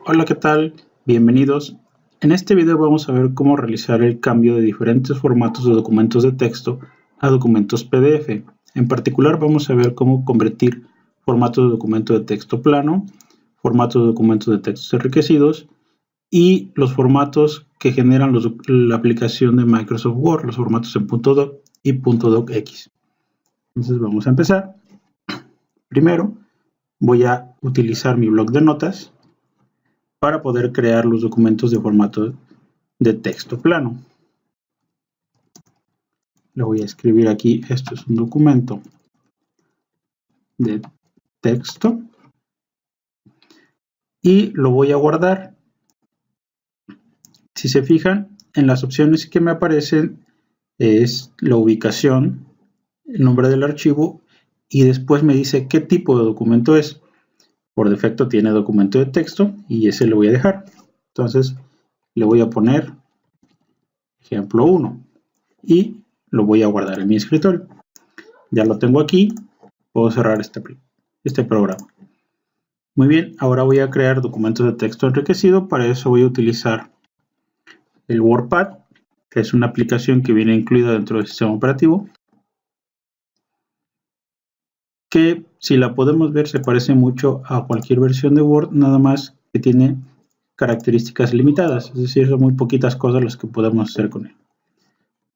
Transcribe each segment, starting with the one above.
Hola, ¿qué tal? Bienvenidos. En este video vamos a ver cómo realizar el cambio de diferentes formatos de documentos de texto a documentos PDF. En particular vamos a ver cómo convertir formatos de documento de texto plano, formatos de documentos de textos enriquecidos y los formatos que generan la aplicación de Microsoft Word, los formatos en .doc y .docx. Entonces vamos a empezar. Primero voy a utilizar mi bloc de notas para poder crear los documentos de formato de texto plano. Le voy a escribir aquí, esto es un documento de texto y lo voy a guardar. Si se fijan, en las opciones que me aparecen es la ubicación, el nombre del archivo y después me dice qué tipo de documento es. Por defecto tiene documento de texto y ese lo voy a dejar. Entonces le voy a poner ejemplo 1 y lo voy a guardar en mi escritorio. Ya lo tengo aquí, puedo cerrar este programa. Muy bien, ahora voy a crear documentos de texto enriquecido. Para eso voy a utilizar el WordPad, que es una aplicación que viene incluida dentro del sistema operativo, que si la podemos ver se parece mucho a cualquier versión de Word, nada más que tiene características limitadas, es decir, son muy poquitas cosas las que podemos hacer con él.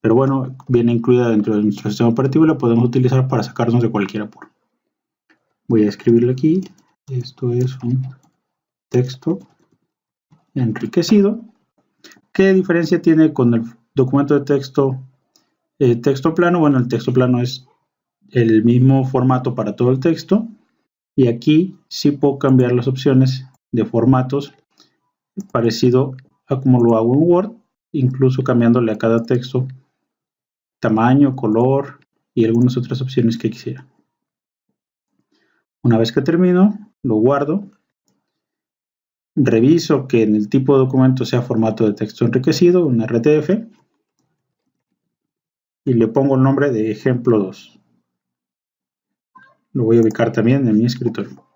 Pero bueno, viene incluida dentro de nuestro sistema operativo y la podemos utilizar para sacarnos de cualquier apuro. Voy a escribirlo aquí. Esto es un texto enriquecido. ¿Qué diferencia tiene con el documento de texto plano? Bueno, el texto plano es el mismo formato para todo el texto y aquí sí puedo cambiar las opciones de formatos parecido a como lo hago en Word, incluso cambiándole a cada texto tamaño, color y algunas otras opciones que quisiera. Una vez que termino, lo guardo, reviso que en el tipo de documento sea formato de texto enriquecido, un RTF, y le pongo el nombre de ejemplo 2. Lo voy a ubicar también en mi escritorio.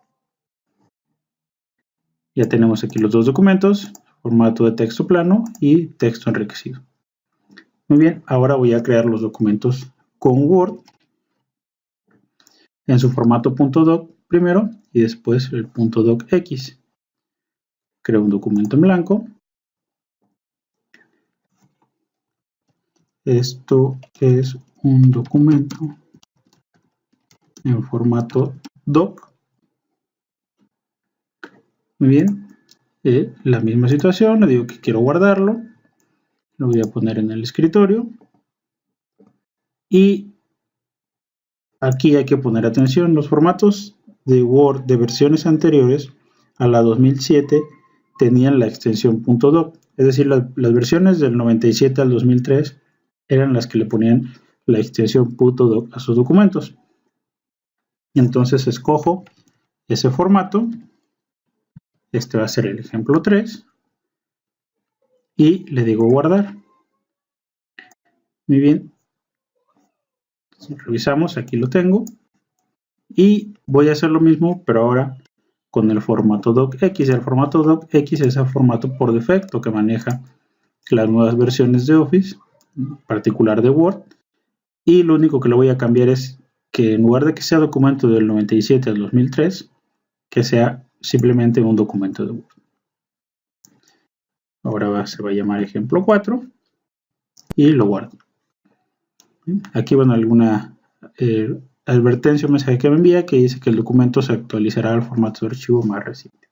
Ya tenemos aquí los dos documentos, formato de texto plano y texto enriquecido. Muy bien, ahora voy a crear los documentos con Word en su formato .doc primero y después el .docx. Creo un documento en blanco. Esto es un documento en formato doc. Muy bien, la misma situación, le digo que quiero guardarlo, lo voy a poner en el escritorio y aquí hay que poner atención, los formatos de Word de versiones anteriores a la 2007 tenían la extensión .doc, es decir, las versiones del 97 al 2003 eran las que le ponían la extensión .doc a sus documentos. Entonces escojo ese formato. Este va a ser el ejemplo 3 y le digo guardar. Muy bien, si revisamos, aquí lo tengo y voy a hacer lo mismo, pero ahora con el formato docx. El formato docx es el formato por defecto que maneja las nuevas versiones de Office, en particular de Word, y lo único que le voy a cambiar es que en lugar de que sea documento del 97 al 2003, que sea simplemente un documento de Word. Ahora se va a llamar ejemplo 4 y lo guardo. Aquí, bueno, alguna advertencia o mensaje que me envía que dice que el documento se actualizará al formato de archivo más reciente.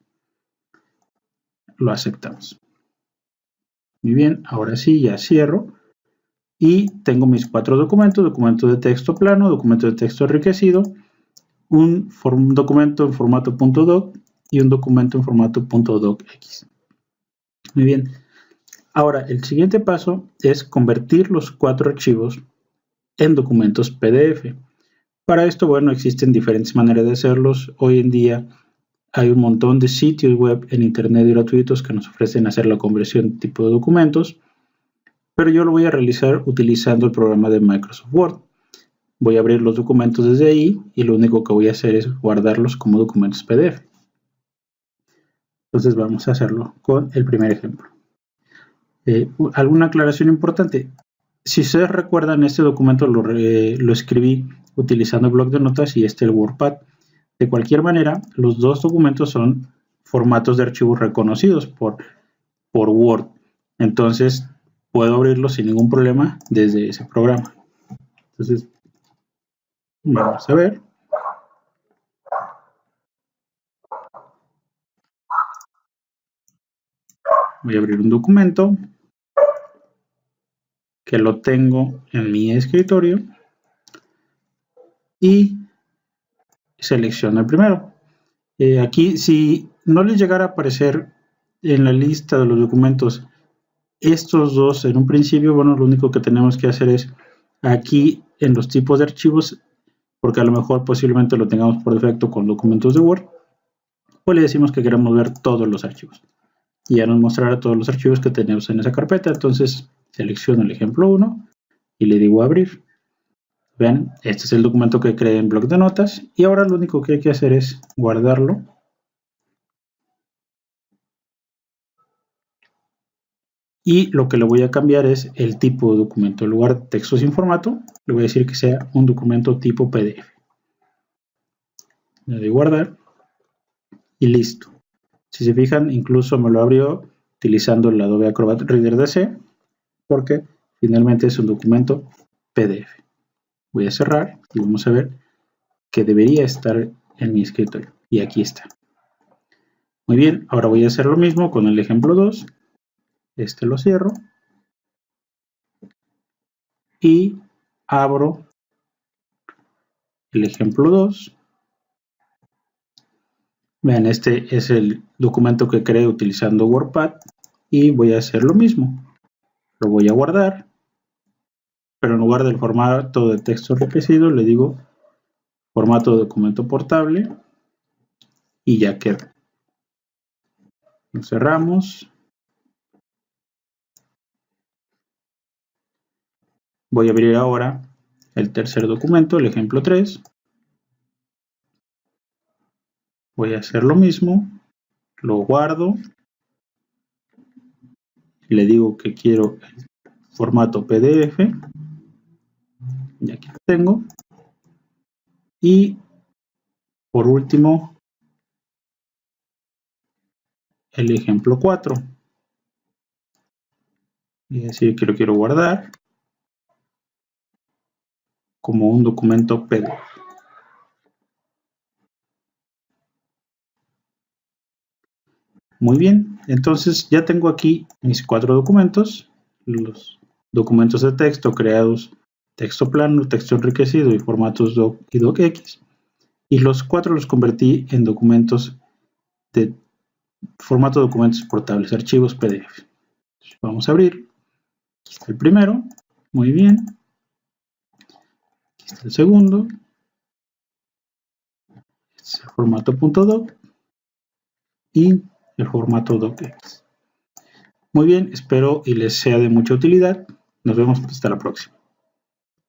Lo aceptamos. Muy bien, ahora sí, ya cierro y tengo mis 4 documentos: documento de texto plano, documento de texto enriquecido, un documento en formato .doc y un documento en formato .docx. Muy bien. Ahora, el siguiente paso es convertir los 4 archivos en documentos PDF. Para esto, bueno, existen diferentes maneras de hacerlos. Hoy en día hay un montón de sitios web en internet gratuitos que nos ofrecen hacer la conversión tipo de documentos, pero yo lo voy a realizar utilizando el programa de Microsoft Word. Voy a abrir los documentos desde ahí y lo único que voy a hacer es guardarlos como documentos PDF. Entonces vamos a hacerlo con el primer ejemplo. Alguna aclaración importante. Si ustedes recuerdan, este documento lo escribí utilizando el bloc de notas y el WordPad. De cualquier manera, los dos documentos son formatos de archivos reconocidos por Word. Entonces, puedo abrirlos sin ningún problema desde ese programa. Entonces, vamos a ver. Voy a abrir un documento que lo tengo en mi escritorio y selecciono el primero. Aquí, si no les llegara a aparecer en la lista de los documentos estos dos en un principio, bueno, lo único que tenemos que hacer es aquí en los tipos de archivos, porque a lo mejor posiblemente lo tengamos por defecto con documentos de Word, pues le decimos que queremos ver todos los archivos y ya nos mostrará todos los archivos que tenemos en esa carpeta. Entonces selecciono el ejemplo 1 y le digo abrir. Vean, este es el documento que creé en bloc de notas y ahora lo único que hay que hacer es guardarlo. Y lo que le voy a cambiar es el tipo de documento. En lugar de texto sin formato, le voy a decir que sea un documento tipo PDF. Le doy guardar y listo. Si se fijan, incluso me lo abrió utilizando el Adobe Acrobat Reader DC, porque finalmente es un documento PDF. Voy a cerrar y vamos a ver que debería estar en mi escritorio. Y aquí está. Muy bien, ahora voy a hacer lo mismo con el ejemplo 2. Lo cierro. Y abro el ejemplo 2. Vean, este es el documento que creé utilizando WordPad. Y voy a hacer lo mismo. Lo voy a guardar. Pero en lugar del formato de texto enriquecido, le digo formato de documento portable. Y ya quedó. Lo cerramos. Voy a abrir ahora el tercer documento, el ejemplo 3. Voy a hacer lo mismo. Lo guardo. Le digo que quiero el formato PDF. Y aquí lo tengo. Y por último, el ejemplo 4. Es decir, que lo quiero guardar como un documento PDF. Muy bien, entonces ya tengo aquí mis 4 documentos, los documentos de texto creados, texto plano, texto enriquecido y formatos doc y docx, y los 4 los convertí en documentos de formato de documentos portables, archivos PDF. Vamos a abrir. Aquí está el primero, muy bien. Aquí está el segundo. Este es el formato .doc y el formato docx. Muy bien, espero y les sea de mucha utilidad. Nos vemos hasta la próxima.